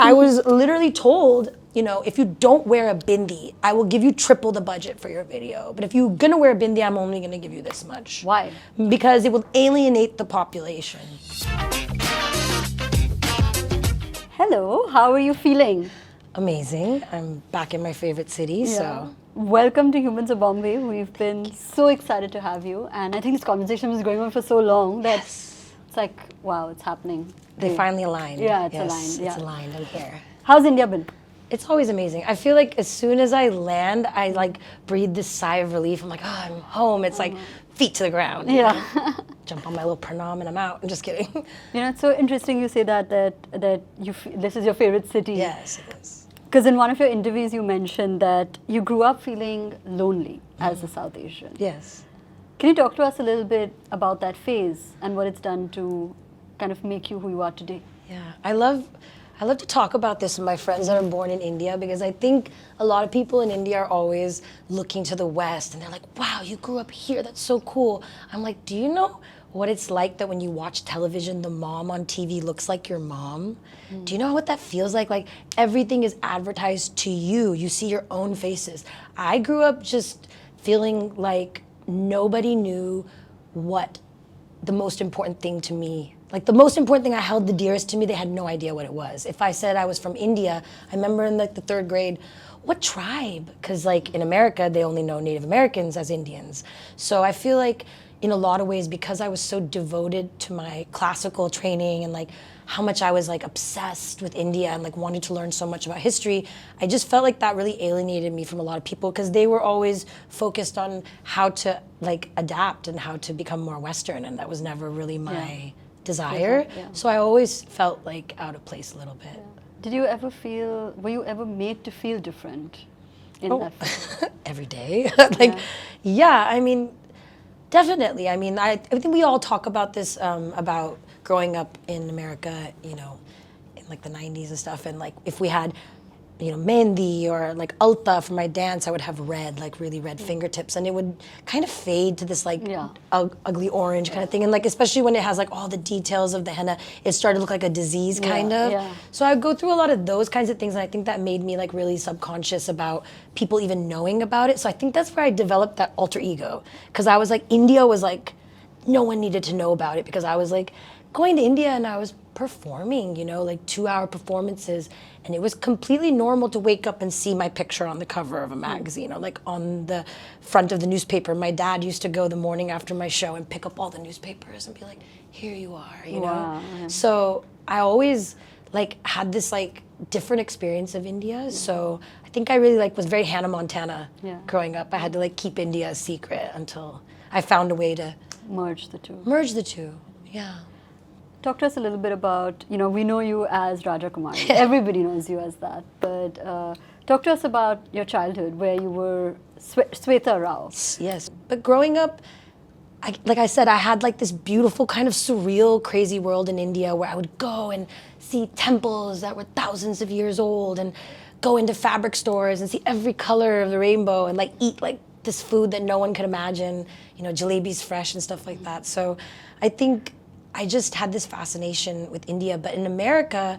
I was literally told, if you don't wear a bindi, I will give you triple the budget for your video. But if you're gonna wear a bindi, I'm only gonna give you this much. Why? Because it will alienate the population. Hello, how are you feeling? Amazing. I'm back in my favorite city, so. Welcome to Humans of Bombay. We've been so excited to have you. And I think this conversation was going on for so long that it's like, wow, it's happening. They finally aligned. Yeah, it's aligned. It's aligned. I'm here. How's India been? It's always amazing. I feel like as soon as I land, I like breathe this sigh of relief. I'm like, oh, I'm home. It's like feet to the ground. Yeah. Jump on my little pranam and I'm out. I'm just kidding. It's so interesting you say that this is your favorite city. Yes, it is. Because in one of your interviews you mentioned that you grew up feeling lonely as a South Asian. Yes. Can you talk to us a little bit about that phase and what it's done to kind of make you who you are today? Yeah, I love to talk about this with my friends that are born in India because I think a lot of people in India are always looking to the West and they're like, wow, you grew up here, that's so cool. I'm like, do you know what it's like that when you watch television, the mom on TV looks like your mom? Do you know what that feels like? Like everything is advertised to you. You see your own faces. I grew up just feeling like nobody knew what the most important thing to me, like the most important thing I held the dearest to me, they had no idea what it was. If I said I was from India, I remember in like the third grade, what tribe? Because like in America, they only know Native Americans as Indians. So I feel like in a lot of ways, because I was so devoted to my classical training and like how much I was like obsessed with India and like wanted to learn so much about history, I just felt like that really alienated me from a lot of people because they were always focused on how to like adapt and how to become more Western, and that was never really my desire. Yeah. So I always felt like out of place a little bit. Yeah. Were you ever made to feel different in that phase? Every day. I mean, definitely. I mean, I think we all talk about this, about growing up in America, in like the 90s and stuff. And like if we had, mehndi or like alta for my dance, I would have like really red fingertips. And it would kind of fade to this like ugly orange kind of thing. And like, especially when it has like all the details of the henna, it started to look like a disease kind of. Yeah. So I would go through a lot of those kinds of things. And I think that made me like really subconscious about people even knowing about it. So I think that's where I developed that alter ego. Because I was like, India was like, no one needed to know about it because I was like going to India and I was performing, like 2-hour performances. And it was completely normal to wake up and see my picture on the cover of a magazine or like on the front of the newspaper. My dad used to go the morning after my show and pick up all the newspapers and be like, here you are, you know? So I always like had this like different experience of India. So I think I really like was very Hannah Montana growing up. I had to like keep India a secret until I found a way to merge the two. Yeah. Talk to us a little bit about, we know you as Rajakumari. Everybody knows you as that. But talk to us about your childhood where you were Svetha Rao. Yes. But growing up, like I said, I had like this beautiful kind of surreal, crazy world in India where I would go and see temples that were thousands of years old and go into fabric stores and see every color of the rainbow and like eat like this food that no one could imagine, jalebis fresh and stuff like that. So I think I just had this fascination with India. But in America,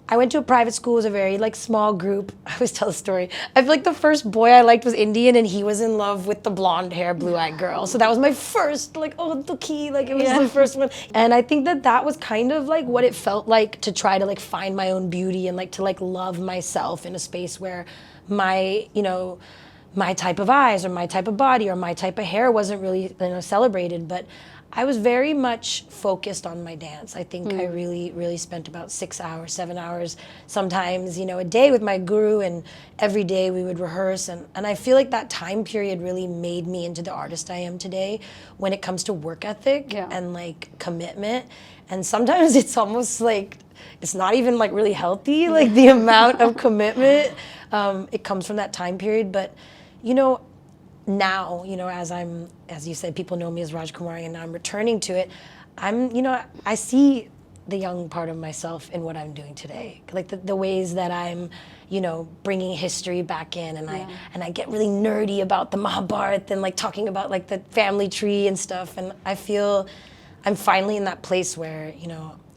I went to a private school. It was a very like small group. I always tell the story. I feel like the first boy I liked was Indian and he was in love with the blonde hair, blue-eyed girl. So that was my first like, oh, Dukhi, like it was the first one. And I think that was kind of like what it felt like to try to like find my own beauty and like to like love myself in a space where my, my type of eyes or my type of body or my type of hair wasn't really celebrated. But I was very much focused on my dance. I think I really, really spent about 6 hours, 7 hours, sometimes, a day with my guru, and every day we would rehearse. And I feel like that time period really made me into the artist I am today when it comes to work ethic and like commitment. And sometimes it's almost like, it's not even like really healthy, like the amount of commitment. It comes from that time period. But, now, as you said, people know me as Rajakumari, and now I'm returning to it. I see the young part of myself in what I'm doing today, like the ways that I'm, bringing history back in, and I get really nerdy about the Mahabharata and like talking about like the family tree and stuff, and I feel I'm finally in that place where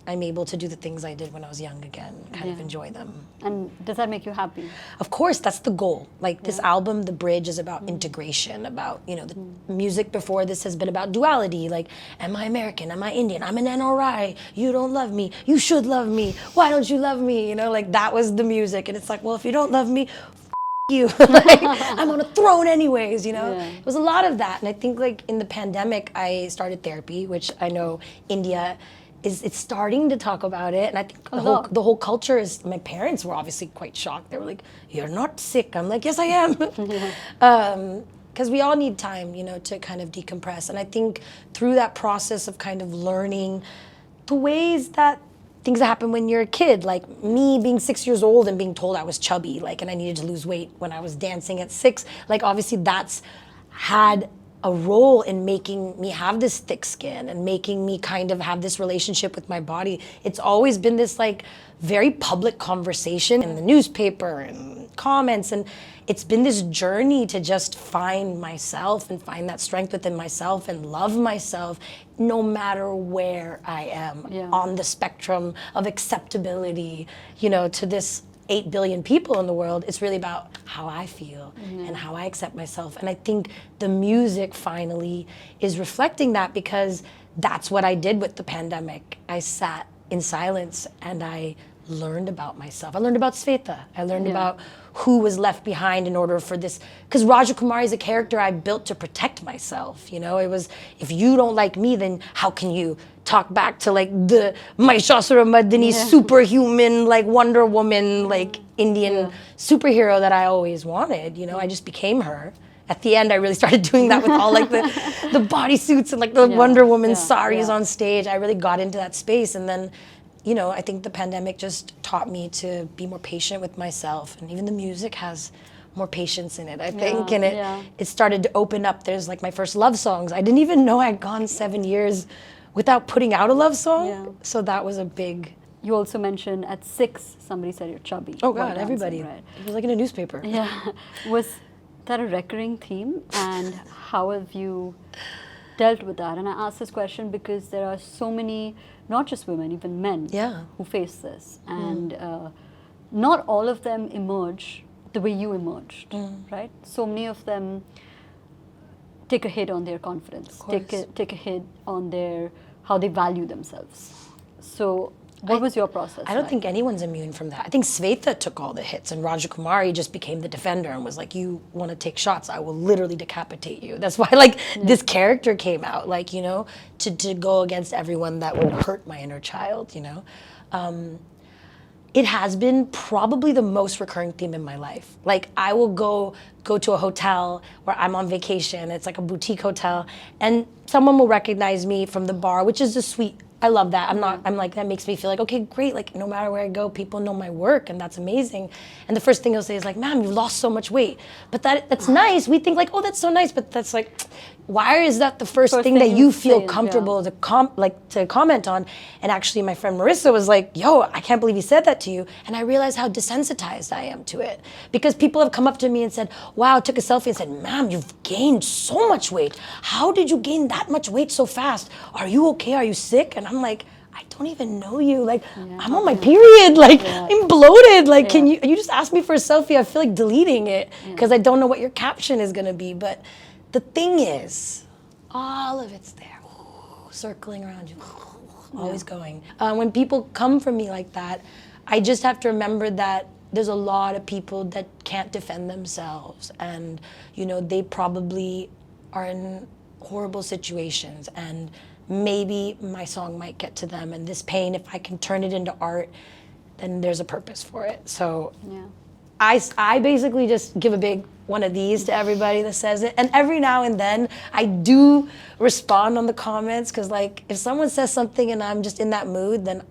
I'm able to do the things I did when I was young again, kind of enjoy them. And does that make you happy? Of course, that's the goal. Like this album, The Bridge, is about integration, about, you know, the music before this has been about duality. Like, am I American? Am I Indian? I'm an NRI. You don't love me. You should love me. Why don't you love me? You know, like that was the music. And it's like, well, if you don't love me, you. Like, I'm on a throne anyways, you know? It was a lot of that. And I think like in the pandemic, I started therapy, which I know India it's starting to talk about it. And I think the whole culture is, my parents were obviously quite shocked. They were like, you're not sick. I'm like, yes, I am. Because we all need time, you know, to kind of decompress. And I think through that process of kind of learning the ways that things that happen when you're a kid, like me being 6 years old and being told I was chubby, like, and I needed to lose weight when I was dancing at 6, like obviously that's had a role in making me have this thick skin and making me kind of have this relationship with my body. It's always been this like very public conversation in the newspaper and comments, and it's been this journey to just find myself and find that strength within myself and love myself no matter where I am on the spectrum of acceptability, you know, to this 8 billion people in the world. It's really about how I feel and how I accept myself. And I think the music finally is reflecting that, because that's what I did with the pandemic. I sat in silence and I learned about myself. I learned about Svetha. I learned about who was left behind in order for this, because Rajakumari is a character I built to protect myself. You know, it was, if you don't like me, then how can you talk back to like the Mahishasura Mardini superhuman, like Wonder Woman, like Indian superhero that I always wanted. You know, I just became her. At the end, I really started doing that with all like the bodysuits and like the Wonder Woman saris on stage. I really got into that space. And then, you know, I think the pandemic just taught me to be more patient with myself. And even the music has more patience in it, I think. And it started to open up. There's like my first love songs. I didn't even know I'd gone 7 years without putting out a love song. So that was a big... You also mentioned at 6, somebody said you're chubby. Oh God, everybody. Right? It was like in a newspaper. Was that a recurring theme? And how have you dealt with that? And I ask this question because there are so many, not just women, even men who face this. And not all of them emerge the way you emerged, right? So many of them take a hit on their confidence, take a hit on their how they value themselves. So what was your process? I don't think anyone's immune from that. I think Svetha took all the hits and Rajakumari just became the defender and was like, you want to take shots, I will literally decapitate you. That's why like this character came out, like, you know, to go against everyone that would hurt my inner child, you know. It has been probably the most recurring theme in my life. Like I will go to a hotel where I'm on vacation, it's like a boutique hotel, and someone will recognize me from the bar, which is just sweet. I love that. I'm like, that makes me feel like, okay, great. Like no matter where I go, people know my work and that's amazing. And the first thing they'll say is like, ma'am, you've lost so much weight. But that's nice. We think like, oh, that's so nice. But that's like, why is that the first thing that you feel comfortable to comment on? And actually my friend Marissa was like, yo, I can't believe he said that to you. And I realized how desensitized I am to it. Because people have come up to me and said, wow, took a selfie and said, ma'am, you've gained so much weight. How did you gain that much weight so fast? Are you okay? Are you sick? And I'm like, I don't even know you. Like, I'm on my period. Like, I'm bloated. Like, can you just ask me for a selfie? I feel like deleting it because I don't know what your caption is going to be. But the thing is, all of it's there, circling around you, always going. When people come for me like that, I just have to remember that there's a lot of people that can't defend themselves. And, you know, they probably are in horrible situations. And maybe my song might get to them. And this pain, if I can turn it into art, then there's a purpose for it. So I basically just give a big one of these to everybody that says it. And every now and then I do respond on the comments, because like if someone says something and I'm just in that mood, then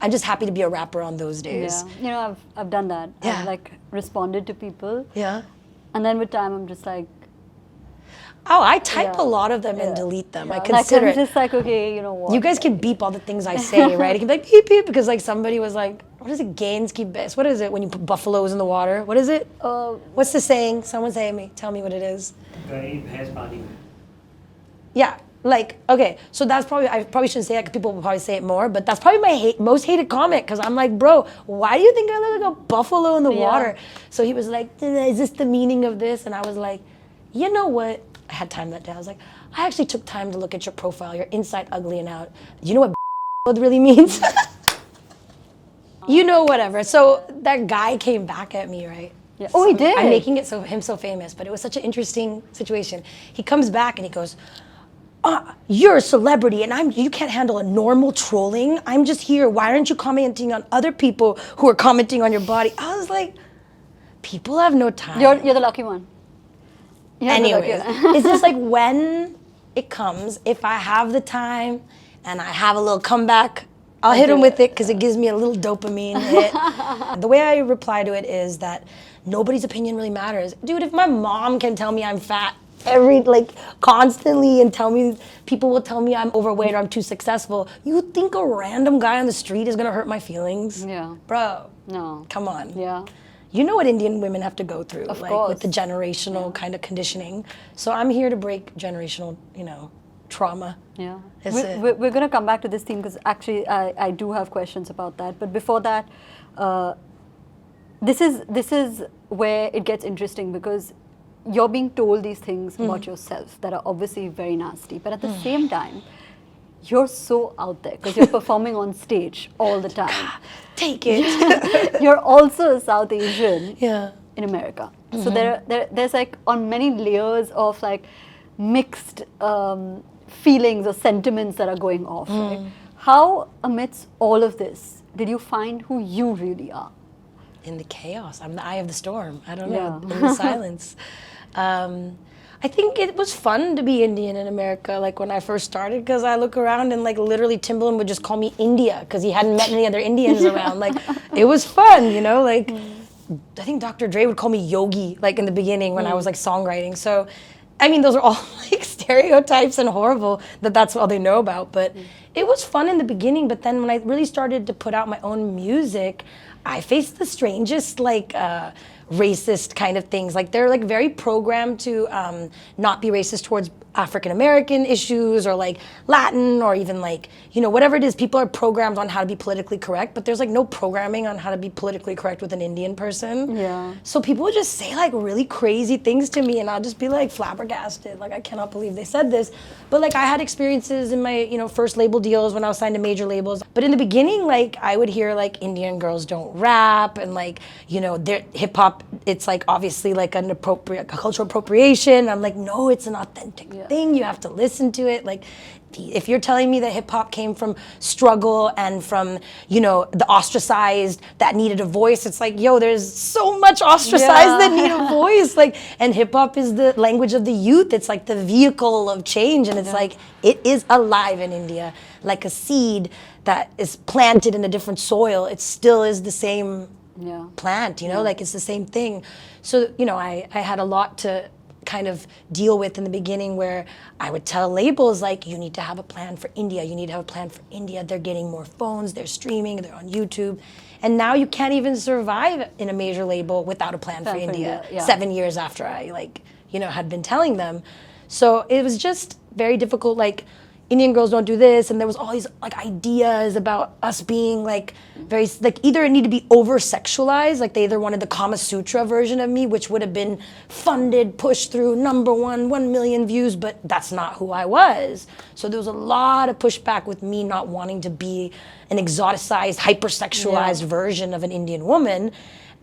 I'm just happy to be a rapper on those days. Yeah, you know, I've done that. I've like responded to people. Yeah. And then with time I'm just like, oh, I type a lot of them and delete them. I consider it. Just like, okay, you know what? You guys can beep all the things I say, right? It can be like beep beep, because like somebody was like, what is it? Gains keep best. What is it when you put buffaloes in the water? What is it? What's the saying? Someone say me. Tell me what it is. Garib has pani. Yeah. Like, okay, so that's probably, I probably shouldn't say that because people will probably say it more, but that's probably my most hated comment because I'm like, bro, why do you think I look like a buffalo in the water? So he was like, is this the meaning of this? And I was like, you know what? I had time that day. I was like, I actually took time to look at your profile. You're inside ugly and out. You know what really means? You know, whatever. So that guy came back at me, right? Yeah. Oh, he did? I'm making it him so famous, but it was such an interesting situation. He comes back and he goes, you're a celebrity and you can't handle a normal trolling. I'm just here. Why aren't you commenting on other people who are commenting on your body? I was like, people have no time. You're the lucky one. Anyways, it's just like when it comes, if I have the time and I have a little comeback, I'll hit him with it because it gives me a little dopamine hit. The way I reply to it is that nobody's opinion really matters. Dude, if my mom can tell me I'm fat constantly and people will tell me I'm overweight or I'm too successful, you think a random guy on the street is gonna hurt my feelings? Yeah. Bro, no. Come on. Yeah. You know what Indian women have to go through, of course. With the generational kind of conditioning. So I'm here to break generational, trauma. Yeah. We're going to come back to this theme because actually I do have questions about that. But before that, this is where it gets interesting because you're being told these things about yourself that are obviously very nasty. But at the same time, you're so out there because you're performing on stage all the time. Take it. You're also a South Asian in America. Mm-hmm. So there's like on many layers of like mixed feelings or sentiments that are going off. Right? How amidst all of this did you find who you really are? In the chaos. I'm the eye of the storm. I don't know. In the silence. I think it was fun to be Indian in America, like when I first started, because I look around and like literally Timbaland would just call me India because he hadn't met any other Indians around. Like it was fun, like I think Dr. Dre would call me Yogi, like in the beginning when I was like songwriting. So, I mean, those are all like stereotypes and horrible that's all they know about. But it was fun in the beginning. But then when I really started to put out my own music, I faced the strangest racist kind of things. Like they're like very programmed to not be racist towards African American issues or like Latin or even like, whatever it is, people are programmed on how to be politically correct, but there's like no programming on how to be politically correct with an Indian person. Yeah. So people would just say like really crazy things to me and I'll just be like flabbergasted. Like I cannot believe they said this. But like I had experiences in my, first label deals when I was signed to major labels. But in the beginning, like I would hear like Indian girls don't rap and like, their hip hop, it's like obviously like a cultural appropriation. I'm like, no, it's an authentic thing. You have to listen to it. Like if you're telling me that hip hop came from struggle and from, the ostracized that needed a voice, it's like, there's so much ostracized that need a voice. Like, and hip hop is the language of the youth. It's like the vehicle of change. And it's like, it is alive in India. Like a seed that is planted in a different soil, it still is the same plant, like it's the same thing. So, I had a lot to kind of deal with in the beginning where I would tell labels like, you need to have a plan for India. You need to have a plan for India. They're getting more phones, they're streaming, they're on YouTube. And now you can't even survive in a major label without a plan for India. 7 years after I had been telling them. So it was just very difficult, like Indian girls don't do this, and there was all these like ideas about us being like very like either it needed to be over sexualized, like they either wanted the Kama Sutra version of me, which would have been funded, pushed through, #1, 1 million views, but that's not who I was. So there was a lot of pushback with me not wanting to be an exoticized, hypersexualized version of an Indian woman.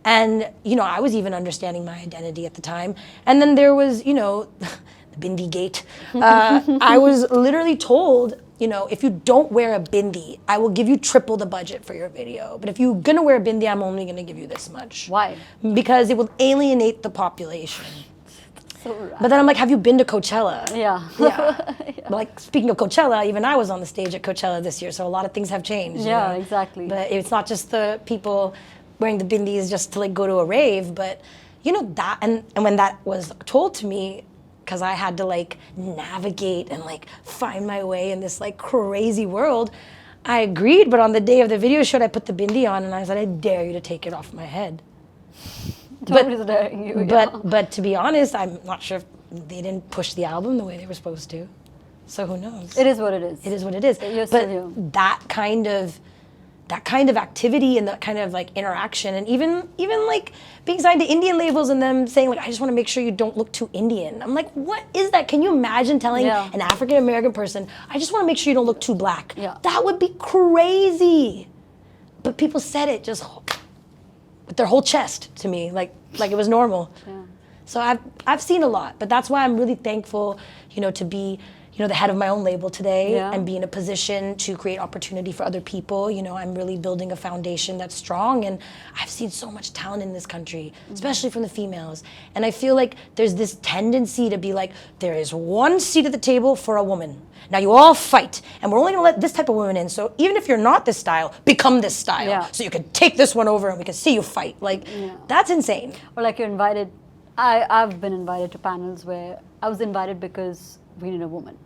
And, I was even understanding my identity at the time. And then there was, Bindi gate. I was literally told, if you don't wear a bindi, I will give you triple the budget for your video. But if you're gonna wear a bindi, I'm only gonna give you this much. Why? Because it will alienate the population. So right. But then I'm like, have you been to Coachella? Yeah. Like speaking of Coachella, even I was on the stage at Coachella this year, so a lot of things have changed. Yeah, exactly. But it's not just the people wearing the bindis just to like go to a rave, but that and when that was told to me, because I had to like navigate and like find my way in this like crazy world, I agreed. But on the day of the video shoot, I put the bindi on and I said, I dare you to take it off my head. Nobody's daring you. But to be honest, I'm not sure if they didn't push the album the way they were supposed to. So who knows? It is what it is. It is what it is. You're but still here. that kind of activity and that kind of like interaction, and even like being signed to Indian labels and them saying like, I just want to make sure you don't look too Indian. I'm like, what is that? Can you imagine telling an African American person, I just want to make sure you don't look too black? Yeah. That would be crazy. But people said it just with their whole chest to me, like it was normal. Yeah. So I've seen a lot, but that's why I'm really thankful, to be, the head of my own label today and be in a position to create opportunity for other people. I'm really building a foundation that's strong, and I've seen so much talent in this country, especially from the females. And I feel like there's this tendency to be like, there is one seat at the table for a woman. Now you all fight, and we're only gonna let this type of woman in. So even if you're not this style, become this style. So you can take this one over and we can see you fight. That's insane. Or like you're invited, I've been invited to panels where I was invited because we need a woman.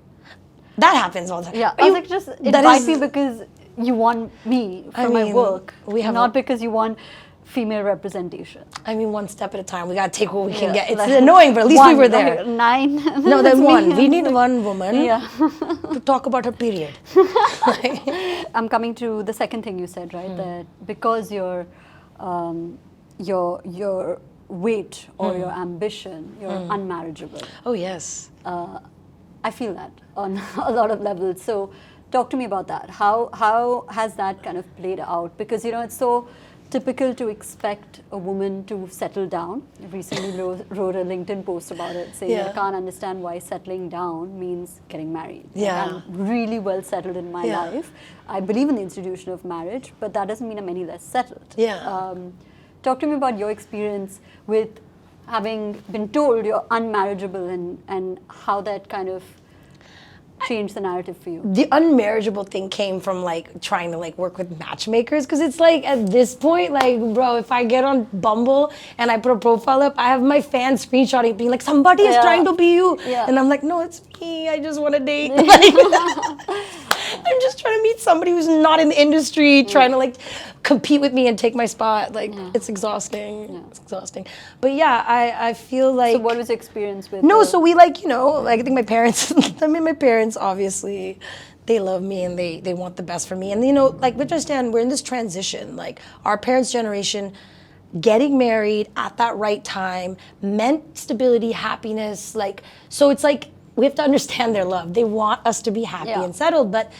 That happens all the time. Yeah, I was like, just invite me because you want me for my work, not because you want female representation. I mean, one step at a time. We gotta take what we can get. It's annoying, but at least we were there. 9. No, then one. We need one woman to talk about her period. I'm coming to the second thing you said, right? That because your weight or your ambition, you're unmarriageable. Oh yes. I feel that on a lot of levels. So talk to me about that. How has that kind of played out? Because, it's so typical to expect a woman to settle down. I recently wrote a LinkedIn post about it saying I can't understand why settling down means getting married. I'm really well settled in my life. I believe in the institution of marriage, but that doesn't mean I'm any less settled. Talk to me about your experience with having been told you're unmarriageable and how that kind of changed the narrative for you. The unmarriageable thing came from trying to work with matchmakers, because it's at this point, bro, if I get on Bumble and I put a profile up, I have my fans screenshotting being like, somebody is trying to be you. And I'm like, no, it's me, I just want to date. I'm just trying to meet somebody who's not in the industry, trying to compete with me and take my spot. It's exhausting. It's exhausting. But I feel like. So what was your experience with? No, so we I think my parents. My parents obviously, they love me and they want the best for me. And we understand we're in this transition. Our parents' generation, getting married at that right time meant stability, happiness. So it's we have to understand their love. They want us to be happy and settled, but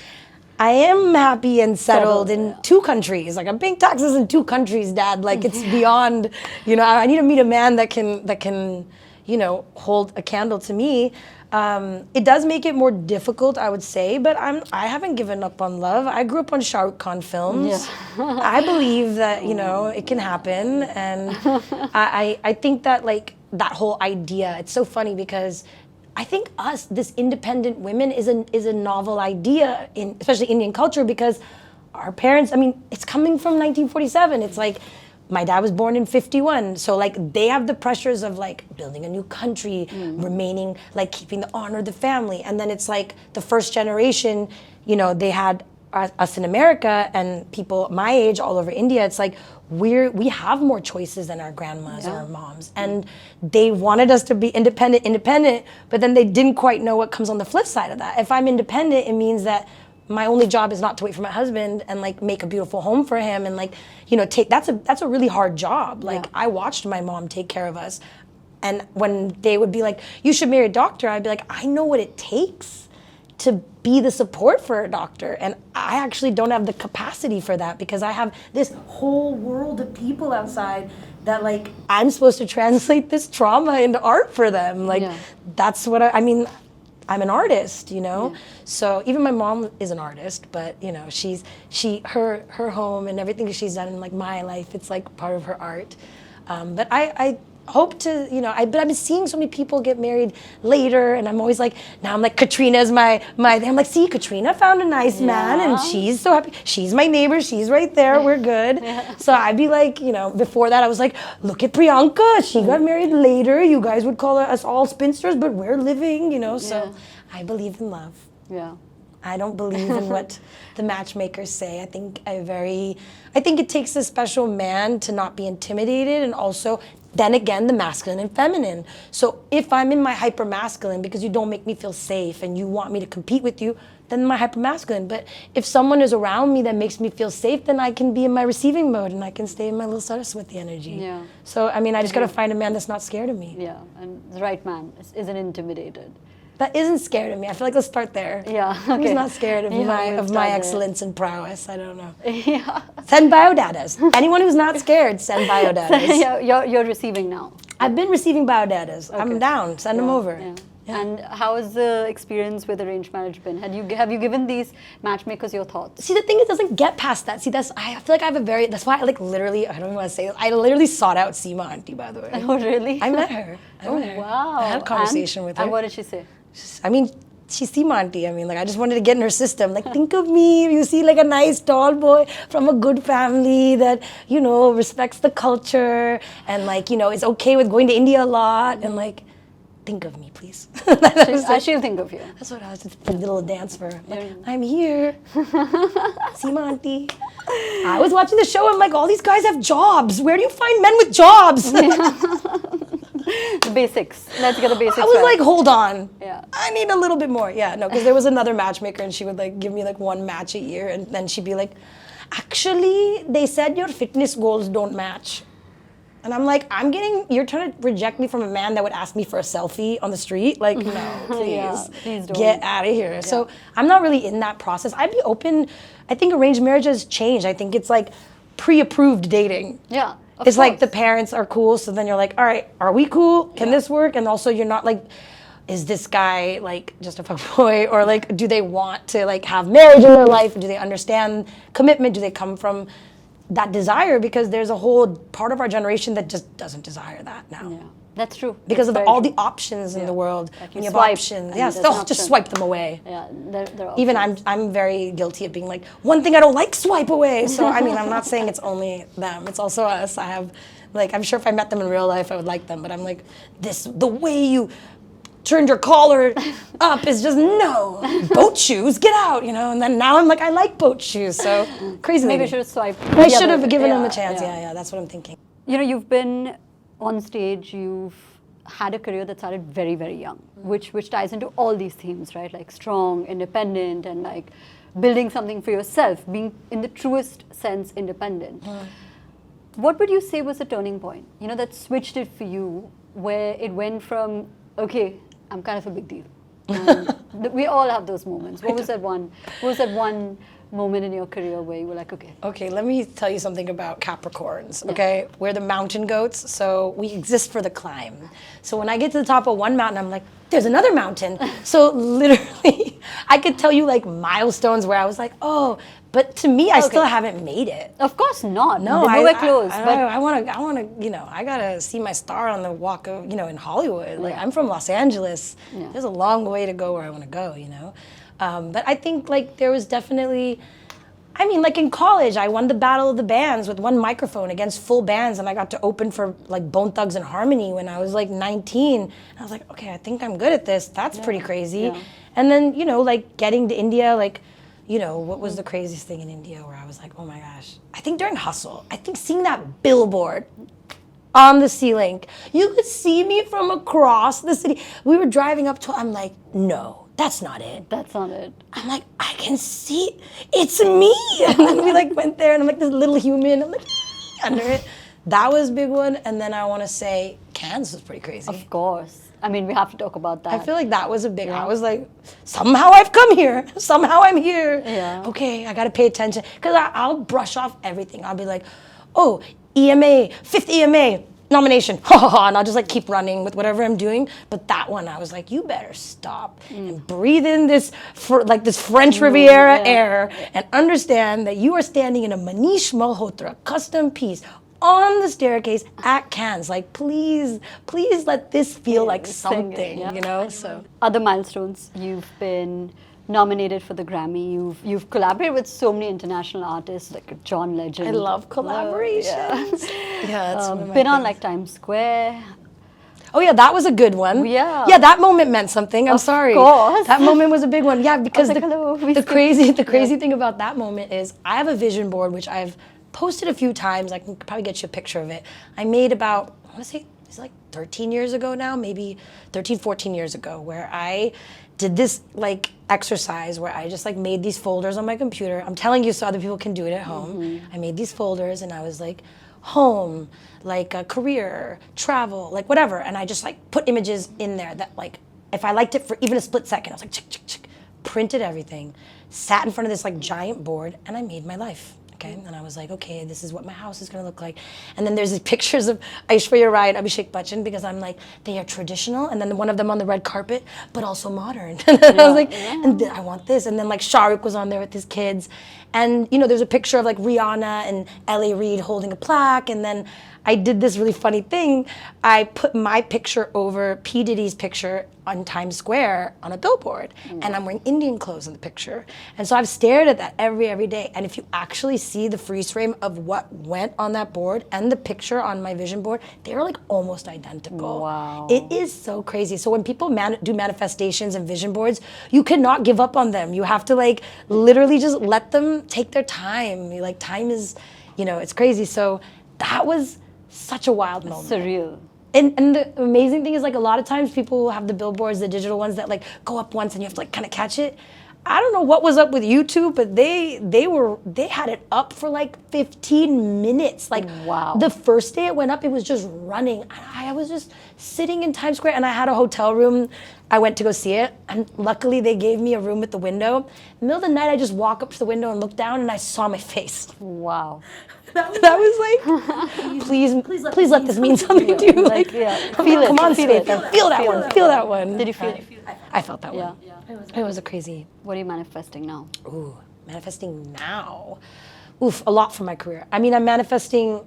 I am happy and settled in 2 countries. I'm paying taxes in 2 countries, Dad. It's beyond, I need to meet a man that can, hold a candle to me. It does make it more difficult, I would say, but I haven't given up on love. I grew up on Shah Rukh Khan films. I believe that, it can happen. And I think that that whole idea, it's so funny because I think this independent women is a novel idea in especially Indian culture, because our parents, it's coming from 1947. It's my dad was born in 51. So they have the pressures of building a new country, remaining, keeping the honor of the family. And then it's the first generation, they had us in America and people my age all over India. It's we have more choices than our grandmas or our moms. And they wanted us to be independent, but then they didn't quite know what comes on the flip side of that. If I'm independent, it means that my only job is not to wait for my husband and make a beautiful home for him and take that's a really hard job. I watched my mom take care of us, and when they would be like, you should marry a doctor, I'd be like, I know what it takes to be the support for a doctor, and I actually don't have the capacity for that because I have this whole world of people outside that I'm supposed to translate this trauma into art for them. That's what I'm an artist, So even my mom is an artist, but her home and everything she's done in my life, it's part of her art. But I hope to, but I've been seeing so many people get married later, and I'm always now I'm Katrina's my I'm see, Katrina found a nice man and she's so happy. She's my neighbor, she's right there, we're good. So I'd be before that I was look at Priyanka, she got married later. You guys would call us all spinsters, but we're living, so I believe in love. I don't believe in what the matchmakers say. I think it takes a special man to not be intimidated and also then again, the masculine and feminine. So if I'm in my hyper masculine because you don't make me feel safe and you want me to compete with you, then my hyper masculine. But if someone is around me that makes me feel safe, then I can be in my receiving mode and I can stay in my little Saraswati energy. Yeah. So I mean, I just gotta find a man that's not scared of me. Yeah, and the right man isn't intimidated. That isn't scared of me. I feel like let's start there. Yeah, okay. Who's not scared of Yeah, we'll my start excellence and prowess? I don't know. Yeah. Send biodatas. Anyone who's not scared, send biodatas. Yeah, you're receiving now. I've been receiving biodatas. Okay. I'm down. Send them over. Yeah. Yeah. And how has the experience with arranged marriage been? Have you given these matchmakers your thoughts? See, the thing is, it doesn't get past that. See, I feel like I have a very, that's why I like literally, I don't even want to say this, I literally sought out Seema Auntie, by the way. Oh, really? I met her. Wow. I had a conversation with her. And what did she say? I mean, she's Seema Auntie. I mean, like, I just wanted to get in her system. Like, think of me, you see like a nice tall boy from a good family that, you know, respects the culture and like, you know, is okay with going to India a lot and like, think of me, please. She'll think of you. That's what I was just a little dance for. Like, I'm here. Seema Auntie. I was watching the show. I'm like, all these guys have jobs. Where do you find men with jobs? The basics. Let's get the basics. I was right. like, hold on. Yeah. I need a little bit more. Yeah, no, because there was another matchmaker and she would like give me like one match a year and then she'd be like, actually, they said your fitness goals don't match. And I'm like, you're trying to reject me from a man that would ask me for a selfie on the street? Like, no, please, Yeah, please don't. get out of here. Yeah. So I'm not really in that process. I'd be open. I think arranged marriage has changed. I think it's like pre-approved dating. Yeah. It's like the parents are cool, so then you're like, all right, are we cool? Can this work? And also you're not like, is this guy like just a fuckboy? Or like, do they want to like have marriage in their life? Do they understand commitment? Do they come from that desire? Because there's a whole part of our generation that just doesn't desire that now. Yeah, that's true. Because that's of all the options in the world. Like when you have swipe options. and Yes, there's an just option. swipe them away. Yeah, they're Even options. I'm very guilty of being like, one thing I don't like, swipe away. So I mean, I'm not saying it's only them, it's also us. I have, like, I'm sure if I met them in real life, I would like them, but I'm like, the way you turned your collar up is just, no, boat shoes, get out, you know? And then now I'm like, I like boat shoes, so crazy. Maybe lady. you should have swiped. I should have given them a chance, yeah, that's what I'm thinking. You know, you've been on stage, you've had a career that started very, very young, which ties into all these themes, right? Like strong, independent, and like building something for yourself, being in the truest sense independent. What would you say was the turning point, you know, that switched it for you, where it went from, okay, I'm kind of a big deal. We all have those moments. What was that one moment in your career where you were like, okay. Okay, let me tell you something about Capricorns, okay? We're the mountain goats, so we exist for the climb. So when I get to the top of one mountain, I'm like, there's another mountain. So literally, I could tell you like milestones where I was like, oh, but to me, I still haven't made it. Of course not. No, They're nowhere close. I want to, you know, I gotta see my star on the walk of, you know, in Hollywood. Like, I'm from Los Angeles. Yeah. There's a long way to go where I want to go, you know? But I think, like, there was definitely, I mean, like in college, I won the Battle of the Bands with one microphone against full bands, and I got to open for, like, Bone Thugs and Harmony when I was, like, 19. And I was like, okay, I think I'm good at this. That's pretty crazy. Yeah. And then, you know, like, getting to India, like, you know, what was the craziest thing in India where I was like, oh my gosh. I think during Hustle, I think seeing that billboard on the ceiling, you could see me from across the city. We were driving up to, I'm like, no, that's not it. That's not it. I'm like, I can see, it's me. And then we like went there and I'm like this little human, I'm like, under it. That was a big one. And then I want to say Cannes was pretty crazy. Of course. I mean, we have to talk about that. I feel like that was a big, I was like, somehow I've come here. Somehow I'm here. Yeah. Okay, I got to pay attention. Because I'll brush off everything. I'll be like, oh, EMA, 5th EMA nomination. And I'll just like keep running with whatever I'm doing. But that one, I was like, you better stop and breathe in this French Riviera air and understand that you are standing in a Manish Malhotra custom piece on the staircase at Cannes. Like, please let this feel like something, you know? So other milestones, you've been nominated for the Grammy. You've collaborated with so many international artists like John Legend. I love collaborations. Yeah, it's one of my been on things. like Times Square. Oh yeah, that was a good one. Yeah. Yeah, that moment meant something. I'm sorry. course. That moment was a big one. Yeah, because like, hello, we the skipped. crazy thing about that moment is I have a vision board which I've posted a few times. I can probably get you a picture of it. I made about, I want to say, it's like 13 years ago now, maybe 13, 14 years ago, where I did this like exercise where I just like made these folders on my computer. I'm telling you so other people can do it at home. I made these folders and I was like, home, like a career, travel, like whatever. And I just like put images in there that like, if I liked it for even a split second, I was like, chick, chick, chick, printed everything, sat in front of this like giant board, and I made my life. Okay, and I was like, okay, this is what my house is gonna look like. And then there's these pictures of Aishwarya Rai and Abhishek Bachchan because I'm like, they are traditional, and then one of them on the red carpet, but also modern. And I was like, and I want this. And then like Shah Rukh was on there with his kids. And you know, there's a picture of like Rihanna and L.A. Reid holding a plaque, and then I did this really funny thing. I put my picture over P. Diddy's picture on Times Square on a billboard, and I'm wearing Indian clothes in the picture. And so I've stared at that every day. And if you actually see the freeze frame of what went on that board and the picture on my vision board, they're like almost identical. Wow. It is so crazy. So when people do manifestations and vision boards, you cannot give up on them. You have to like literally just let them take their time. Like time is, you know, it's crazy. So that was such a wild moment. Surreal. And the amazing thing is like a lot of times people will have the billboards, the digital ones that like go up once and you have to like kind of catch it. I don't know what was up with YouTube, but they had it up for like 15 minutes. Like wow. The first day it went up, it was just running. I was just sitting in Times Square and I had a hotel room. I went to go see it, and luckily they gave me a room at the window. In the middle of the night, I just walk up to the window and look down and I saw my face. Wow. And I was like, please let this mean something to you. Like, feel it. Come on, feel Svetha, feel that one. Feel that one. Did you feel it? I felt that one. It was a crazy. What are you manifesting now? Ooh, manifesting now. Oof, a lot for my career. I mean, I'm manifesting.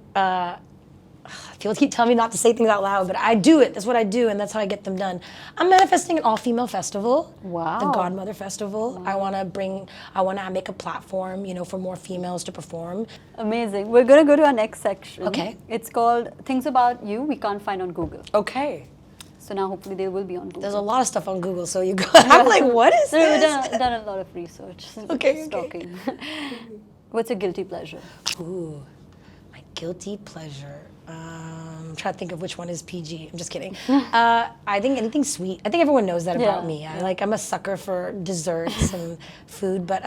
People keep telling me not to say things out loud, but I do it. That's what I do, and that's how I get them done. I'm manifesting an all-female festival. Wow. The Godmother Festival. Wow. I want to make a platform, you know, for more females to perform. Amazing. We're going to go to our next section. Okay. It's called Things About You We Can't Find on Google. Okay. So now hopefully they will be on Google. There's a lot of stuff on Google, so you go. I'm like, what is this? We've done a lot of research. Okay. Stalking. What's your guilty pleasure? Ooh, my guilty pleasure. I'm trying to think of which one is PG. I'm just kidding. I think anything sweet. I think everyone knows that about me. I'm a sucker for desserts and food. But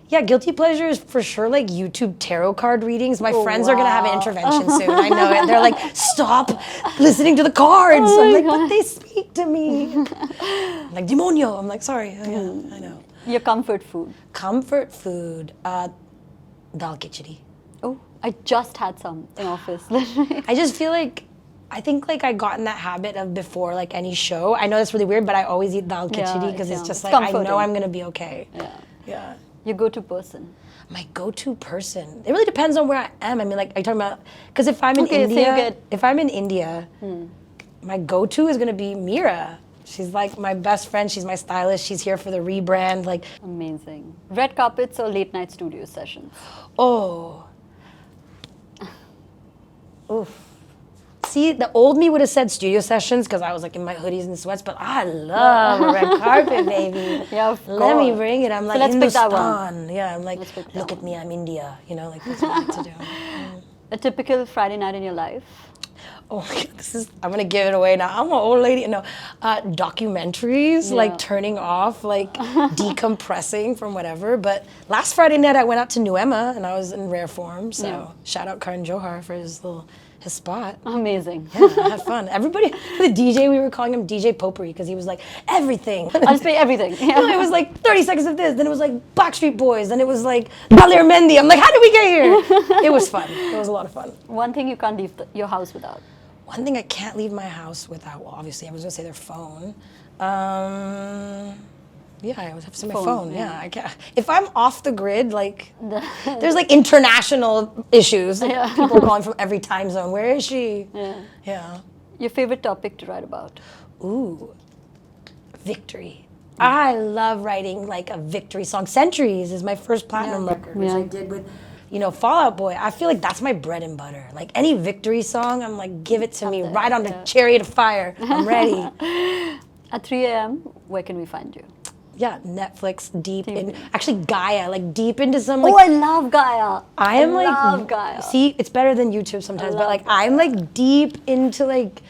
yeah, guilty pleasures for sure. Like YouTube tarot card readings. My friends are gonna have an intervention soon. I know it. They're like, stop listening to the cards. I'm like, but they speak to me. I'm like demonio. I'm like, sorry. I know. Your comfort food. Comfort food. Dal khichdi. Oh, I just had some in office. I just feel like, I think like I got in that habit of before like any show. I know that's really weird, but I always eat dal khichdi because it's just like, comforting. I know I'm gonna be okay. Yeah. Your go-to person? My go-to person? It really depends on where I am. I mean, like, are you talking about, because if I'm in India, my go-to is gonna be Mira. She's like my best friend. She's my stylist. She's here for the rebrand. Like, amazing. Red carpets or late night studio sessions? Oh. Oof. See, the old me would have said studio sessions because I was like in my hoodies and sweats, but I love a red carpet, baby. Yeah, of course. Let me bring it. I'm like, so let's pick that one. Yeah, I'm like, look at me, I'm India. You know, like that's what I like to do. A typical Friday night in your life? Oh my God, I'm gonna give it away now. I'm an old lady. No, documentaries, like turning off, like decompressing from whatever. But last Friday night I went out to Nuema and I was in rare form. So shout out Karan Johar for his spot. Amazing. Yeah, I had fun. Everybody, the DJ, we were calling him DJ Potpourri because he was like, everything. I'll just play everything. Yeah. No, it was like 30 seconds of this, then it was like Backstreet Boys, then it was like Dalir Mendy. I'm like, how did we get here? It was fun. It was a lot of fun. One thing you can't leave your house without? One thing I can't leave my house without, well, obviously I was gonna say their phone. Yeah, I always have to say my phone. Yeah, I can't. If I'm off the grid, like, there's like international issues. Like, people calling from every time zone. Where is she? Yeah. Your favorite topic to write about? Ooh, victory. I love writing like a victory song. Centuries is my first platinum record, which I did with, you know, Fall Out Boy. I feel like that's my bread and butter. Like any victory song, I'm like, give it to me. Ride on the chariot of fire. I'm ready. At 3 a.m., where can we find you? yeah, Netflix deep in, actually Gaia, like deep into some I love Gaia. I love Gaia. See, it's better than YouTube sometimes, but like I'm like deep into like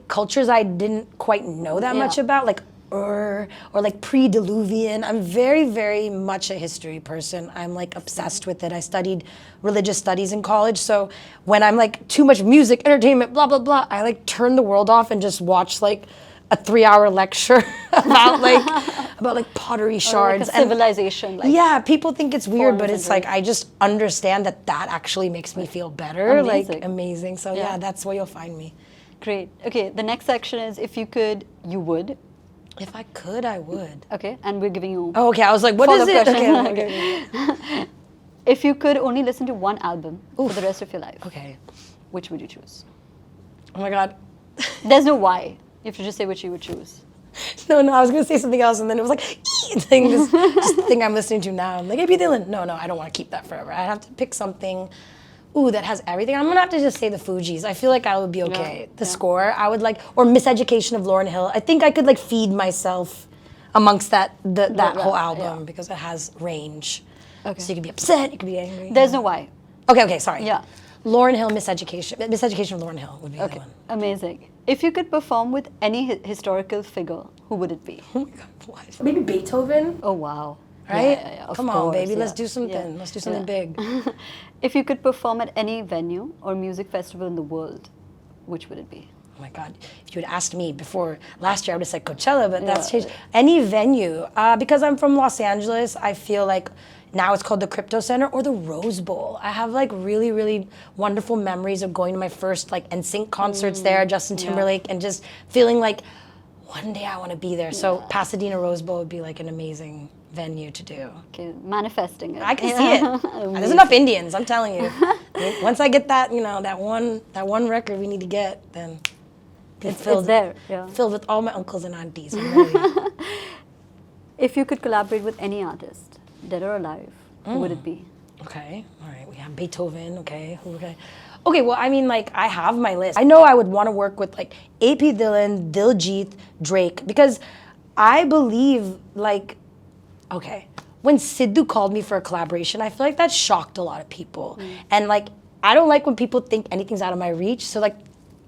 cultures I didn't quite know that much about, like or like pre-Diluvian. I'm very, very much a history person. I'm like obsessed with it. I studied religious studies in college, so when I'm like too much music, entertainment, blah blah blah, I like turn the world off and just watch like a 3-hour lecture about like pottery shards, like a civilization. And yeah, people think it's weird, but it's like I just understand that actually makes me feel better. Amazing. Like amazing. So yeah, that's where you'll find me. Great. Okay, the next section is if you could, you would. If I could, I would. Okay, and we're giving you. Oh, okay. I was like, what is it? Okay. If you could only listen to one album for the rest of your life, okay, which would you choose? Oh my God. There's no why. You have to just say which you would choose. No, I was gonna say something else, and then it was like, thing, just the thing I'm listening to now. I'm like, A.P. Dylan. No, I don't want to keep that forever. I have to pick something. Ooh, that has everything. I'm gonna have to just say the Fugees. I feel like I would be okay. The score, I would like, or Miseducation of Lauryn Hill. I think I could like feed myself amongst that whole album because it has range. Okay. So you could be upset, you could be angry. There's no why. Okay, sorry. Yeah. Lauryn Hill, Miseducation of Lauryn Hill would be the one. Amazing. If you could perform with any historical figure, who would it be? Oh my God, what? Maybe Beethoven. Oh wow. Right? Yeah, Come on, baby, let's do something. Yeah. Let's do something big. If you could perform at any venue or music festival in the world, which would it be? Oh my God, if you had asked me before last year, I would have said Coachella, but that's changed. Any venue, because I'm from Los Angeles, I feel like now it's called the Crypto Center or the Rose Bowl. I have like really, really wonderful memories of going to my first like NSYNC concerts there, Justin Timberlake, and just feeling like one day I want to be there. So Pasadena Rose Bowl would be like an amazing venue to do. Okay, manifesting it. I can see it. There's enough Indians, I'm telling you. Once I get that, that one record we need to get, then it's there. Filled with all my uncles and aunties. If you could collaborate with any artist, dead or alive, who would it be? Okay, all right. We have Beethoven. Okay. Okay, well, I mean, like, I have my list. I know I would want to work with, like, A.P. Dylan, Diljit, Drake, because I believe, like, okay, when Sidhu called me for a collaboration, I feel like that shocked a lot of people. And, like, I don't like when people think anything's out of my reach, so, like,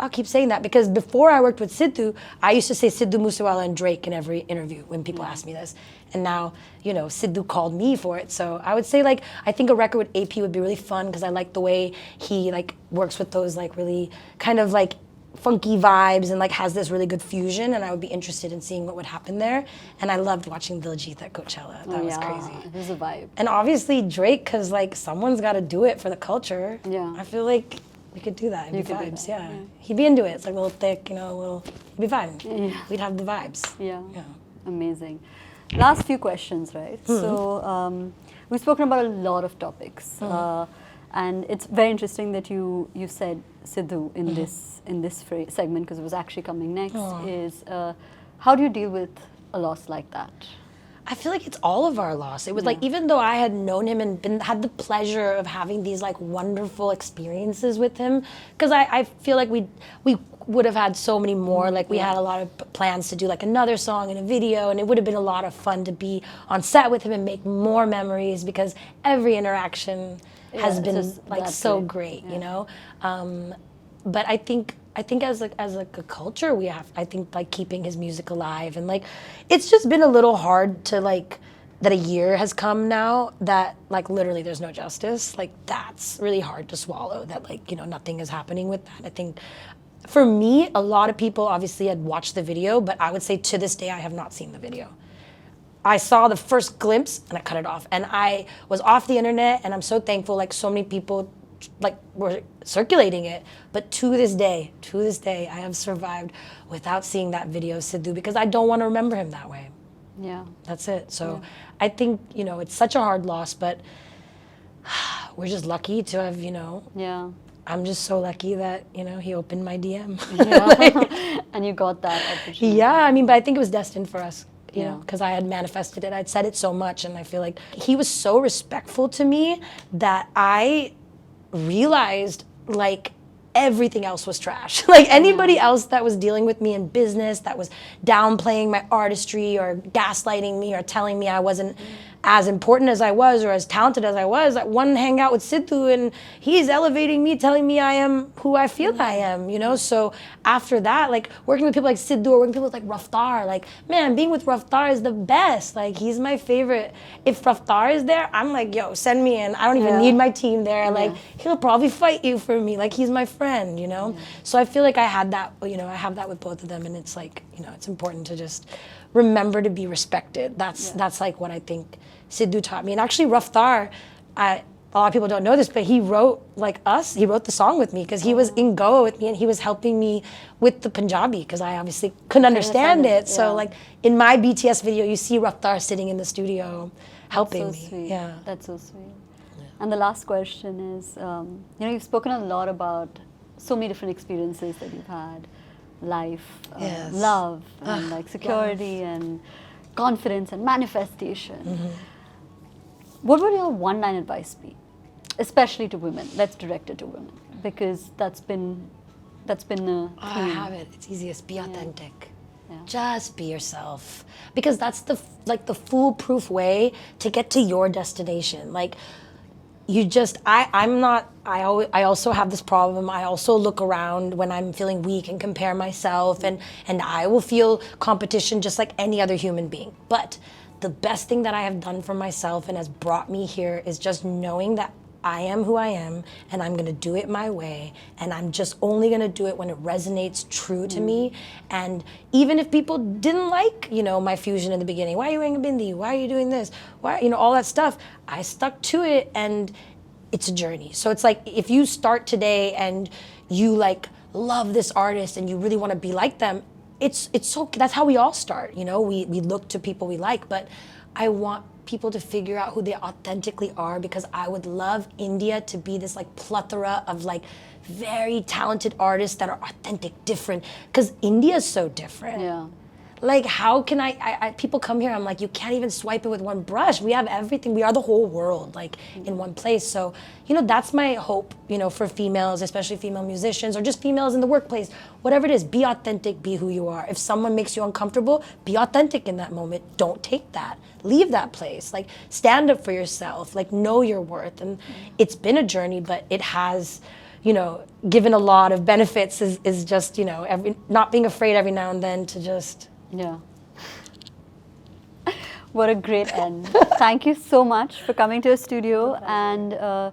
I'll keep saying that, because before I worked with Sidhu, I used to say Sidhu Moosewala and Drake in every interview when people ask me this. And now, Sidhu called me for it. So I would say, like, I think a record with AP would be really fun because I like the way he, like, works with those, like, really kind of, like, funky vibes and, like, has this really good fusion. And I would be interested in seeing what would happen there. And I loved watching Diljit at Coachella. That was crazy. It was a vibe. And obviously Drake, because, like, someone's got to do it for the culture. Yeah. I feel like we could do that. It'd be vibes, yeah. He'd be into it. It's like a little thick, he'd be vibing. Yeah. We'd have the vibes. Yeah. Amazing. Last few questions, right? So we've spoken about a lot of topics, and it's very interesting that you said Sidhu in this segment, because it was actually coming next. Is how do you deal with a loss like that? I feel like it's all of our loss. It was like, even though I had known him and had the pleasure of having these like wonderful experiences with him, because I feel like we would have had so many more. Like we had a lot of plans to do like another song and a video, and it would have been a lot of fun to be on set with him and make more memories, because every interaction has been like so great, But I think as a culture we have, I think like keeping his music alive, and like it's just been a little hard to like that a year has come now that like literally there's no justice. Like that's really hard to swallow, that like nothing is happening with that. I think for me, a lot of people obviously had watched the video, but I would say to this day I have not seen the video. I saw the first glimpse and I cut it off, and I was off the internet, and I'm so thankful like so many people like were circulating it, but to this day I have survived without seeing that video of Sidhu, because I don't want to remember him that way. Yeah, that's it. So I think it's such a hard loss, but we're just lucky to have I'm just so lucky that he opened my DM. And you got that opportunity. But I think it was destined for us, because I had manifested it. I'd said it so much, and I feel like he was so respectful to me that I realized like everything else was trash. Like anybody else that was dealing with me in business, that was downplaying my artistry or gaslighting me or telling me I wasn't as important as I was or as talented as I was, I wouldn't hang out with Sidhu, and he's elevating me, telling me I am who I feel I am, you know? So after that, like working with people like Sidhu or working with people like Raftar, like, man, being with Raftar is the best. Like, he's my favorite. If Raftar is there, I'm like, yo, send me in. I don't even need my team there. Like, he'll probably fight you for me. Like, he's my friend, you know? So I feel like I had that, you know, I have that with both of them, and it's like, you know, it's important to just remember to be respected. That's like what I think Sidhu taught me. And actually Raftar, a lot of people don't know this, but he wrote he wrote the song with me because he was in Goa with me and he was helping me with the Punjabi because I obviously couldn't understand it. Yeah. So like in my BTS video, you see Raftar sitting in the studio helping me. Sweet. Yeah, that's so sweet. Yeah. And the last question is, you know, you've spoken a lot about so many different experiences that you've had, life, love, and like security and confidence and manifestation. What would your one-line advice be, especially to women? Let's direct it to women because that's been the theme. I have it. It's easiest. Be authentic. Yeah. Just be yourself, because that's the foolproof way to get to your destination. Like, you just, I also have this problem. I also look around when I'm feeling weak and compare myself, and I will feel competition just like any other human being. But the best thing that I have done for myself and has brought me here is just knowing that I am who I am, and I'm gonna do it my way, and I'm just only gonna do it when it resonates true to me. And even if people didn't like, you know, my fusion in the beginning, why are you wearing a bindi? Why are you doing this? Why, you know, all that stuff, I stuck to it, and it's a journey. So it's like, if you start today and you like love this artist and you really wanna be like them, it's so, that's how we all start, you know? We look to people we like, but I want people to figure out who they authentically are, because I would love India to be this like plethora of like very talented artists that are authentic, different, because India is so different. Yeah. Like, how can I people come here, I'm like, you can't even swipe it with one brush. We have everything. We are the whole world, like, in one place. So, you know, that's my hope, you know, for females, especially female musicians, or just females in the workplace, whatever it is, be authentic, be who you are. If someone makes you uncomfortable, be authentic in that moment. Don't take that. Leave that place. Like, stand up for yourself, like, know your worth. And it's been a journey, but it has, you know, given a lot of benefits, is just, you know, not being afraid every now and then to just... Yeah. What a great end. Thank you so much for coming to our studio, and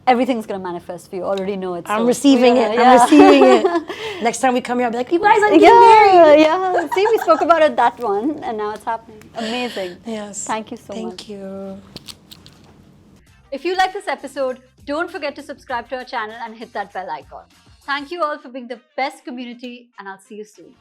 everything's going to manifest for you. Already know it. I'm receiving it. I'm receiving it. Next time we come here, I'll be like, you guys are getting married. Yeah. See, we spoke about it, that one, and now it's happening. Amazing. Yes. Thank you so much. Thank you. If you like this episode, don't forget to subscribe to our channel and hit that bell icon. Thank you all for being the best community, and I'll see you soon.